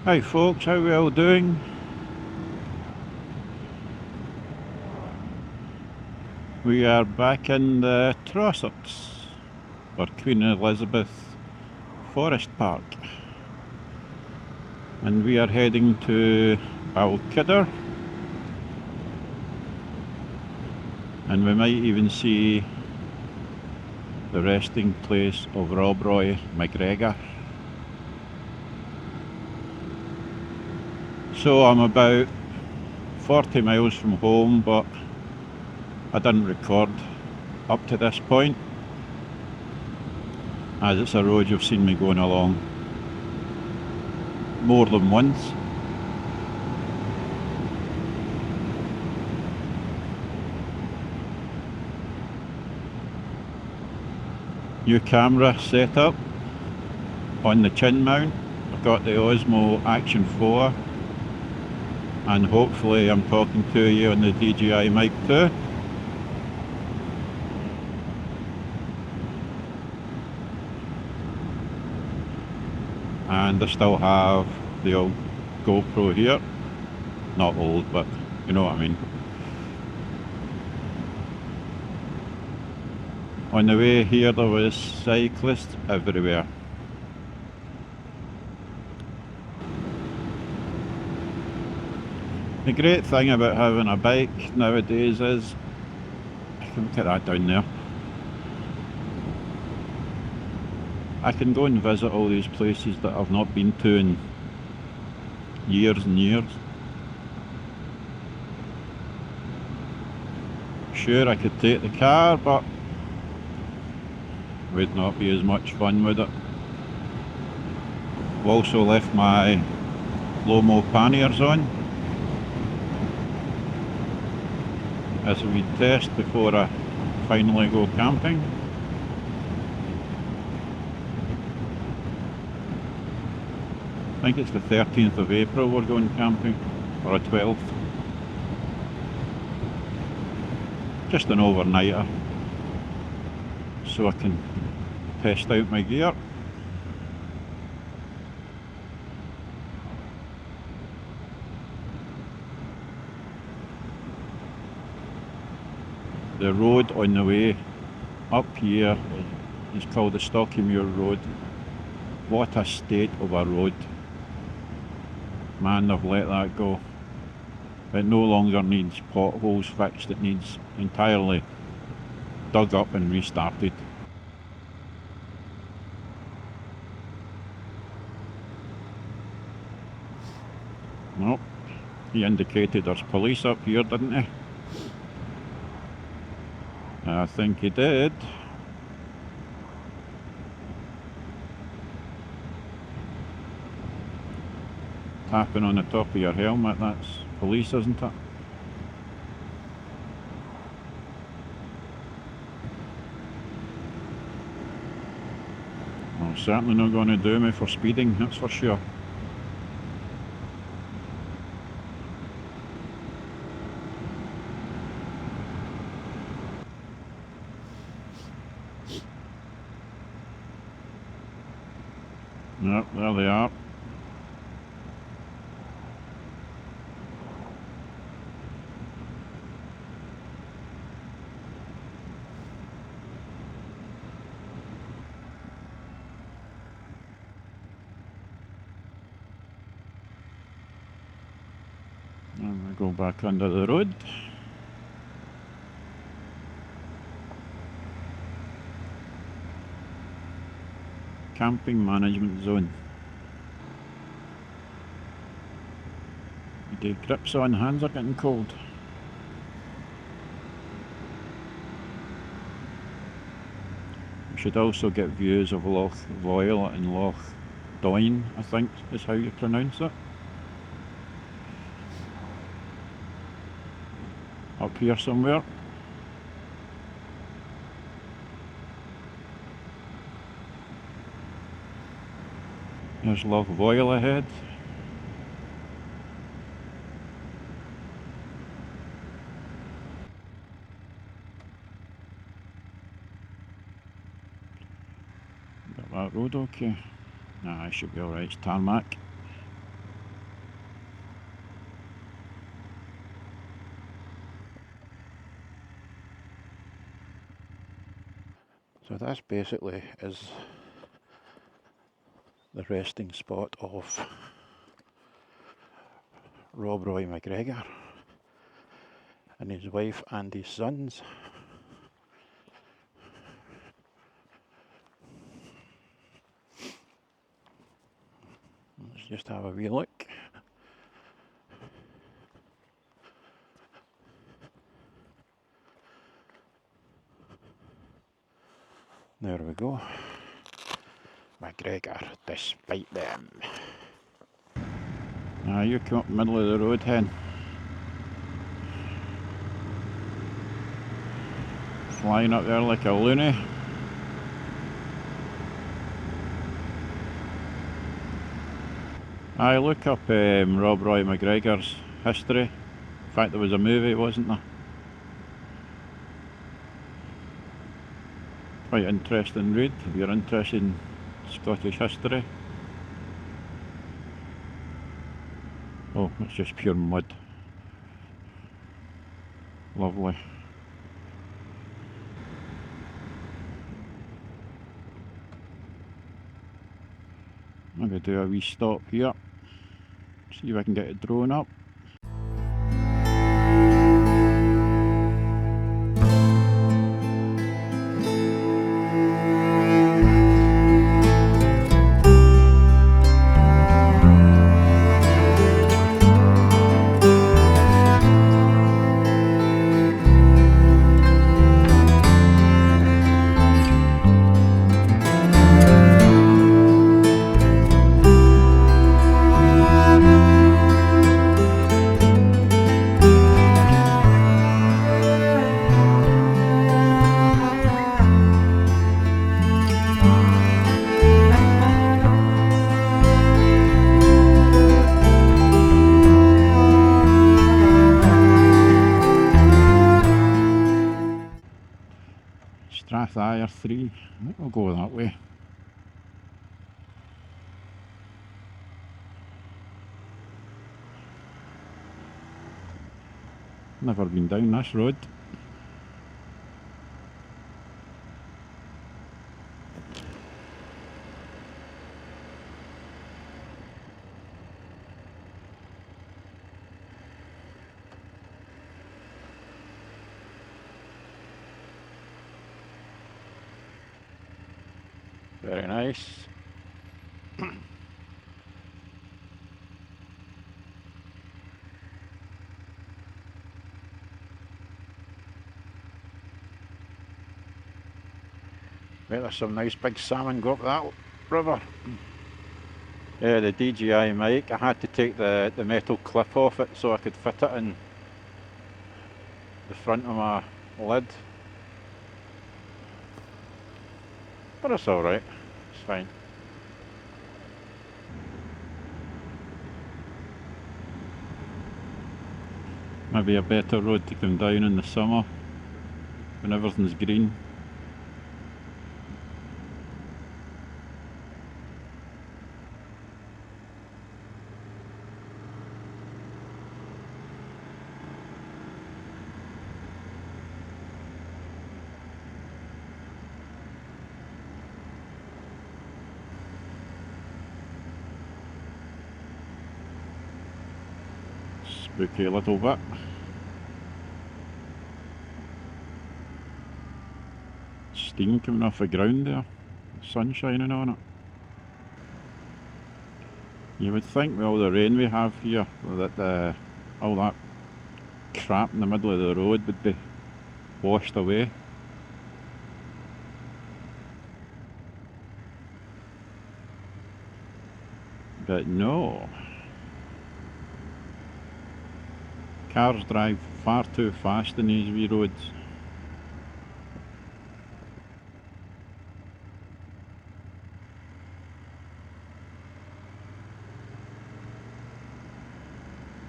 Hi folks, how we all doing? We are back in the Trossachs, or Queen Elizabeth Forest Park, and we are heading to Balkidder, and we might even see the resting place of Roy MacGregor. So I'm about 40 miles from home, but I didn't record up to this point, as it's a road you've seen me going along more than once. New camera setup on the chin mount. I've got the Osmo Action 4, and hopefully I'm talking to you on the DJI Mic too. And I still have the old Gopro here. Not old, but you know what I mean. On the way here there was cyclists everywhere. The great thing about having a bike nowadays is, I can put that down there, I can go and visit all these places that I've not been to in years and years. Sure, I could take the car, but would not be as much fun with it. I've also left my low-mo panniers on as a wee test before I finally go camping. I think it's the 13th of April we're going camping, or a 12th. Just an overnighter, so I can test out my gear. The road on the way up here is called the Stockymure Road. What a state of a road. Man, they've let that go. It no longer needs potholes fixed, it needs entirely dug up and restarted. Nope, he indicated there's police up here, didn't he? I think he did. Tapping on the top of your helmet, that's police, isn't it? Well, certainly not going to do me for speeding, that's for sure. Yep, there they are. And we go back under the road. Camping management zone. Get grips on, hands are getting cold. You should also get views of Loch Voil and Loch Doine, I think is how you pronounce it. Up here somewhere. There's Loch Voil ahead. Got that road okay? Nah, I should be alright, it's tarmac. So this basically is the resting spot of Roy MacGregor and his wife and his sons. Let's just have a wee look. There we go. MacGregor, despite them. Now you come up middle of the road, hen. Flying up there like a loony. I look up Roy MacGregor's history. In fact, there was a movie, wasn't there? Quite interesting read if you're interested in Scottish history. Oh, it's just pure mud. Lovely. I'm going to do a wee stop here. See if I can get a drone up. Strathire 3, I think we'll go that way. Never been down this road. Very nice. Well, there's some nice big salmon go up that river. Yeah, the DJI Mic, I had to take the metal clip off it so I could fit it in the front of my lid. But it's alright, it's fine. Maybe a better road to come down in the summer when everything's green. Spooky a little bit. Steam coming off the ground there, sun shining on it. You would think with all the rain we have here that all that crap in the middle of the road would be washed away. But no. Cars drive far too fast in these wee roads.